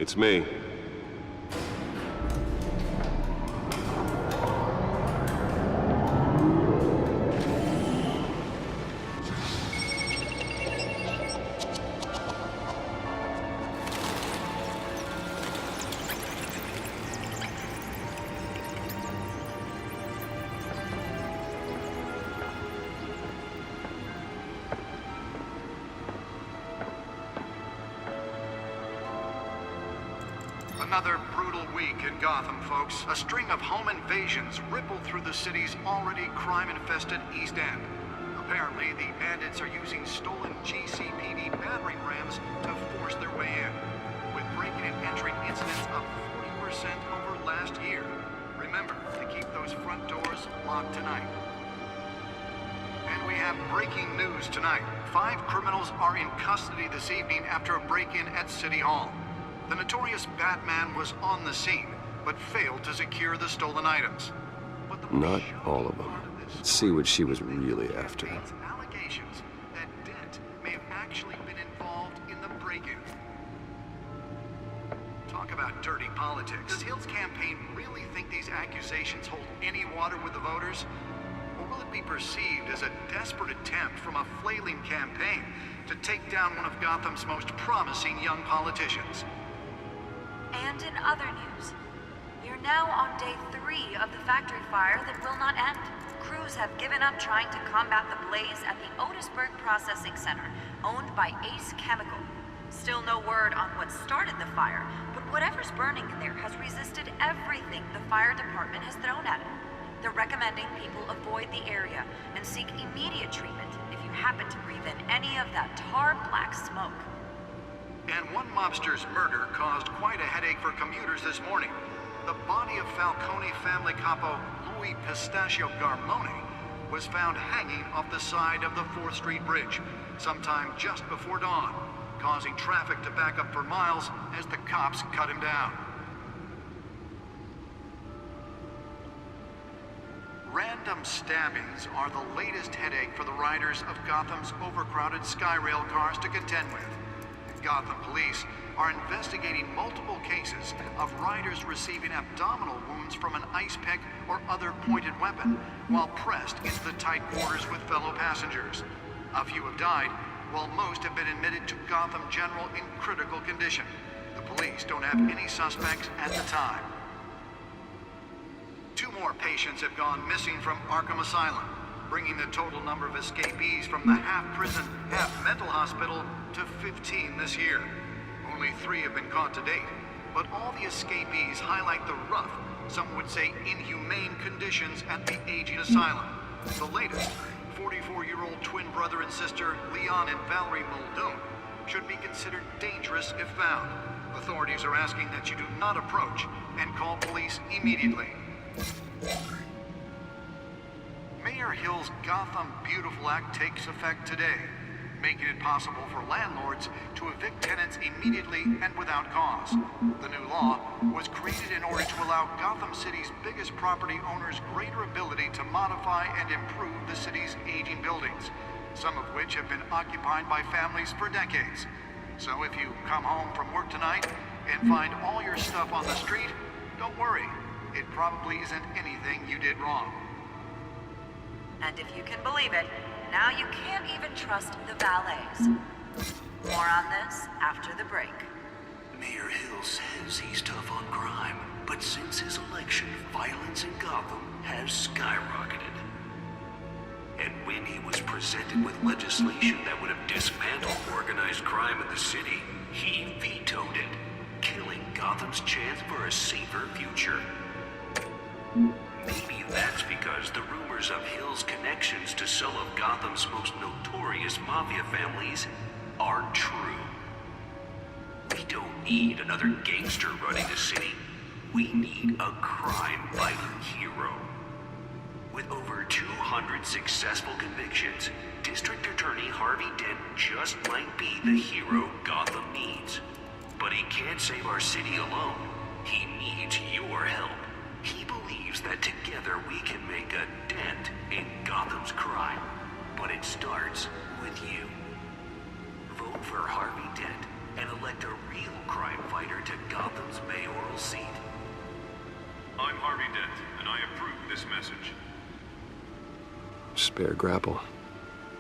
It's me. Another brutal week in Gotham, folks. A string of home invasions rippled through the city's already crime-infested East End. Apparently, the bandits are using stolen GCPD battering rams to force their way in, with breaking and entering incidents up 40% over last year. Remember to keep those front doors locked tonight. And we have breaking news tonight. 5 criminals are in custody this evening after a break-in at City Hall. The notorious Batman was on the scene, but failed to secure the stolen items. But the Not all of them. Let's see what she was really after. Allegations that Dent may have actually been involved in the break-in. Talk about dirty politics. Does Hill's campaign really think these accusations hold any water with the voters? Or will it be perceived as a desperate attempt from a flailing campaign to take down one of Gotham's most promising young politicians? And in other news, we're now on day 3 of the factory fire that will not end. Crews have given up trying to combat the blaze at the Otisburg Processing Center, owned by Ace Chemical. Still no word on what started the fire, but whatever's burning in there has resisted everything the fire department has thrown at it. They're recommending people avoid the area and seek immediate treatment if you happen to breathe in any of that tar black smoke. And one mobster's murder caused quite a headache for commuters this morning. The body of Falcone family capo Louis Pistachio Garmone was found hanging off the side of the 4th Street Bridge sometime just before dawn, causing traffic to back up for miles as the cops cut him down. Random stabbings are the latest headache for the riders of Gotham's overcrowded Skyrail cars to contend with. Gotham police are investigating multiple cases of riders receiving abdominal wounds from an ice pick or other pointed weapon while pressed into the tight quarters with fellow passengers. A few have died, while most have been admitted to Gotham General in critical condition. The police don't have any suspects at the time. 2 more patients have gone missing from Arkham Asylum, bringing the total number of escapees from the half-prison, half-mental hospital to 15 this year. Only 3 have been caught to date, but all the escapees highlight the rough, some would say inhumane conditions at the aging asylum. The latest, 44-year-old twin brother and sister Leon and Valerie Muldoon, should be considered dangerous if found. Authorities are asking that you do not approach and call police immediately. Mayor Hill's Gotham Beautiful Act takes effect today, making it possible for landlords to evict tenants immediately and without cause. The new law was created in order to allow Gotham City's biggest property owners greater ability to modify and improve the city's aging buildings, some of which have been occupied by families for decades. So if you come home from work tonight and find all your stuff on the street, don't worry. It probably isn't anything you did wrong. And if you can believe it, now you can't even trust the valets. More on this after the break. Mayor Hill says he's tough on crime, but since his election, violence in Gotham has skyrocketed. And when he was presented with legislation that would have dismantled organized crime in the city, he vetoed it, killing Gotham's chance for a safer future. Maybe that's because the rumors of Hill's connections to some of Gotham's most notorious mafia families aren't true. We don't need another gangster running the city. We need a crime-fighting hero. With over 200 successful convictions, District Attorney Harvey Dent just might be the hero Gotham needs. But he can't save our city alone. He needs your help. He believes that together we can make a dent in Gotham's crime. But it starts with you. Vote for Harvey Dent and elect a real crime fighter to Gotham. spare grapple.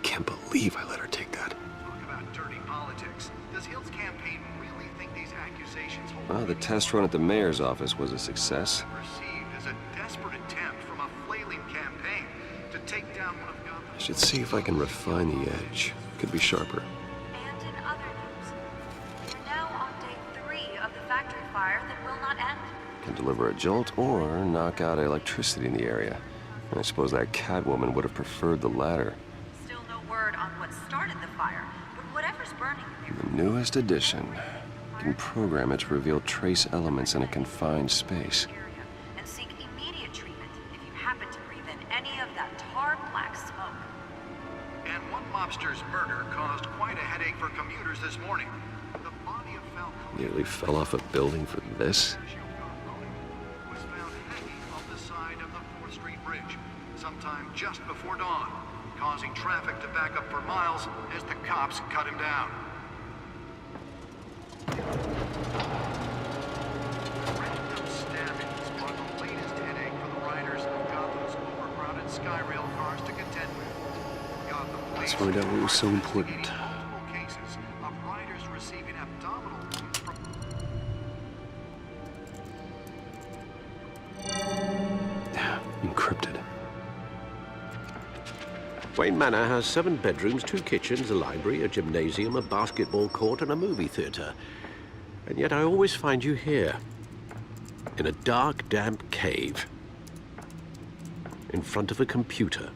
Can't believe I let her take that. Talk about dirty politics. Does Hill's campaign really think these accusations hold? Well, the test run at the mayor's office was a success. Perceived as a desperate attempt from a flailing campaign to take down one of Gotham's... I should see if I can refine the edge. Could be sharper. And in other news, we're now on day 3 of the factory fire that will not end. Can deliver a jolt or knock out electricity in the area. I suppose that Catwoman would have preferred the latter. Still no word on what started the fire, but whatever's burning there. The newest addition can program it to reveal trace elements in a confined space. And seek immediate treatment if you happen to breathe in any of that tar black smoke. And one mobster's murder caused quite a headache for commuters this morning. The body of Falcone Nearly fell off a building for this. was found hanging off the side of the 4th Street Bridge sometime just before dawn, causing traffic to back up for miles as the cops cut him down. Random stabbings are the latest headache for the riders of Gotham's overcrowded Skyrail cars to contend with. Gotham Let's police find out what was so are important. investigating multiple cases of riders receiving abdominal wounds from... Encrypted. Wayne Manor has 7 bedrooms, 2 kitchens, a library, a gymnasium, a basketball court, and a movie theater. And yet I always find you here, in a dark, damp cave, in front of a computer.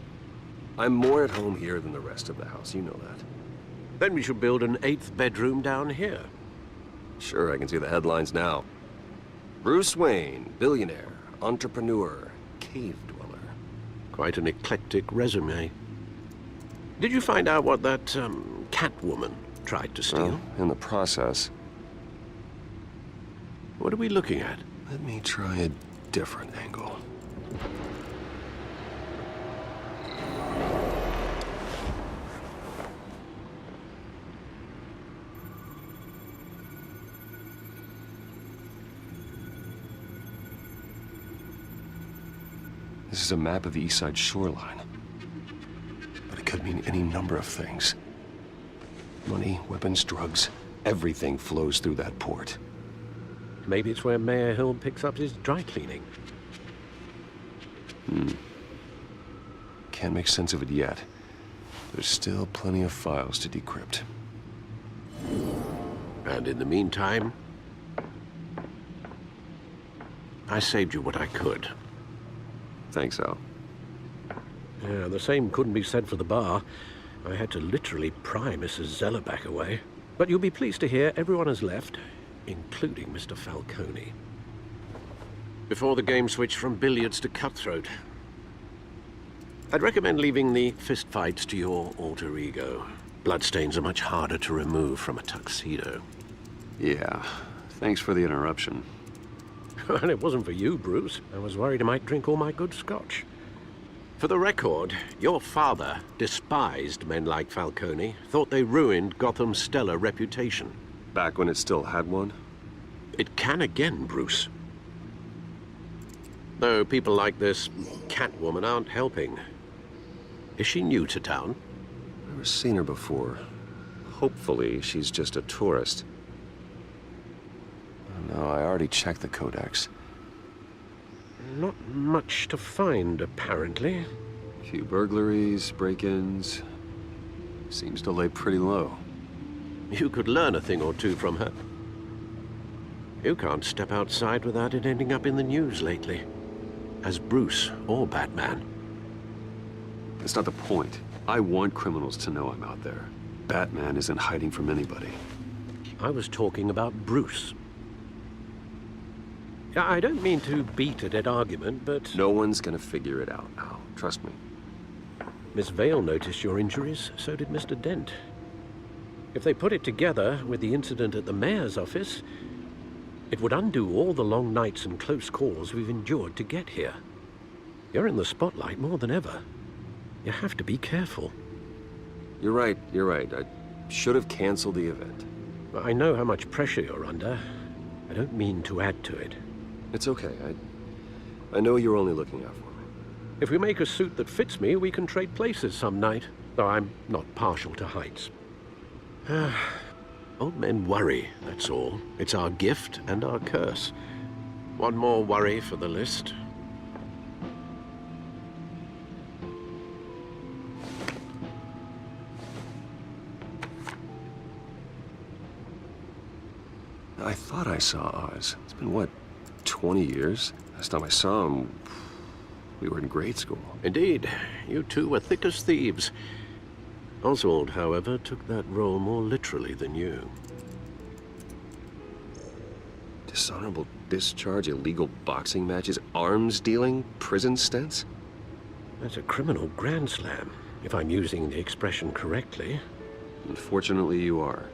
I'm more at home here than the rest of the house, you know that. Then we should build an 8th bedroom down here. Sure, I can see the headlines now. Bruce Wayne, billionaire, entrepreneur, cave dweller. Quite an eclectic resume. Did you find out what that, Catwoman tried to steal? Well, in the process, What are we looking at? let me try a different angle. This is a map of the East Side shoreline. But it could mean any number of things. Money, weapons, drugs, everything flows through that port. Maybe it's where Mayor Hill picks up his dry cleaning. Can't make sense of it yet. There's still plenty of files to decrypt. And in the meantime, I saved you what I could. Thanks, Al. Yeah, the same couldn't be said for the bar. I had to literally pry Mrs. Zellerback away. But you'll be pleased to hear everyone has left, including Mr. Falcone. Before the game switched from billiards to cutthroat. I'd recommend leaving the fistfights to your alter ego. Bloodstains are much harder to remove from a tuxedo. Yeah, thanks for the interruption. And it wasn't for you, Bruce. I was worried I might drink all my good scotch. For the record, your father despised men like Falcone, thought they ruined Gotham's stellar reputation. Back when it still had one? It can again, Bruce. Though people like this Catwoman aren't helping. Is she new to town? Never seen her before. Hopefully, she's just a tourist. Oh, no, I already checked the codex. Not much to find, apparently. A few burglaries, break-ins. Seems to lay pretty low. You could learn a thing or two from her. You can't step outside without it ending up in the news lately. As Bruce or Batman. That's not the point. I want criminals to know I'm out there. Batman isn't hiding from anybody. I was talking about Bruce. I don't mean to beat a dead argument, but... No one's gonna figure it out, Al. Trust me. Miss Vale noticed your injuries, so did Mr. Dent. If they put it together with the incident at the mayor's office, it would undo all the long nights and close calls we've endured to get here. You're in the spotlight more than ever. You have to be careful. You're right. I should have canceled the event. I know how much pressure you're under. I don't mean to add to it. It's okay. I know you're only looking out for me. If we make a suit that fits me, we can trade places some night, though I'm not partial to heights. Old men worry, that's all. It's our gift and our curse. One more worry for the list. I thought I saw Oz. It's been, what, 20 years? Last time I saw him, we were in grade school. Indeed, you two were thick as thieves. Oswald, however, took that role more literally than you. Dishonorable discharge, illegal boxing matches, arms dealing, prison stints? That's a criminal grand slam, if I'm using the expression correctly. Unfortunately, you are.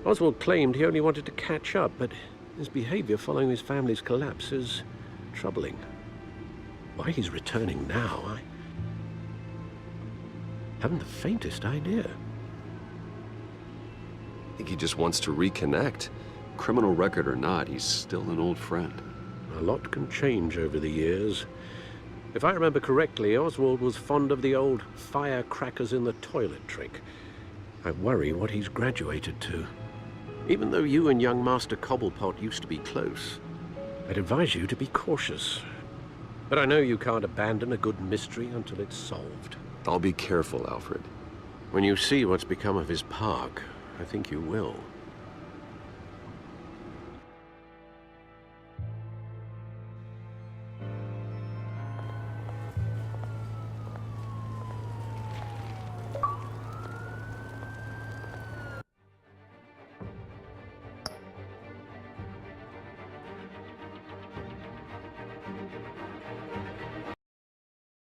Oswald claimed he only wanted to catch up, but his behavior following his family's collapse is troubling. Why he's returning now, I haven't the faintest idea. I think he just wants to reconnect. Criminal record or not, he's still an old friend. A lot can change over the years. If I remember correctly, Oswald was fond of the old firecrackers in the toilet trick. I worry what he's graduated to. Even though you and young Master Cobblepot used to be close, I'd advise you to be cautious. But I know you can't abandon a good mystery until it's solved. I'll be careful, Alfred. When you see what's become of his park, I think you will.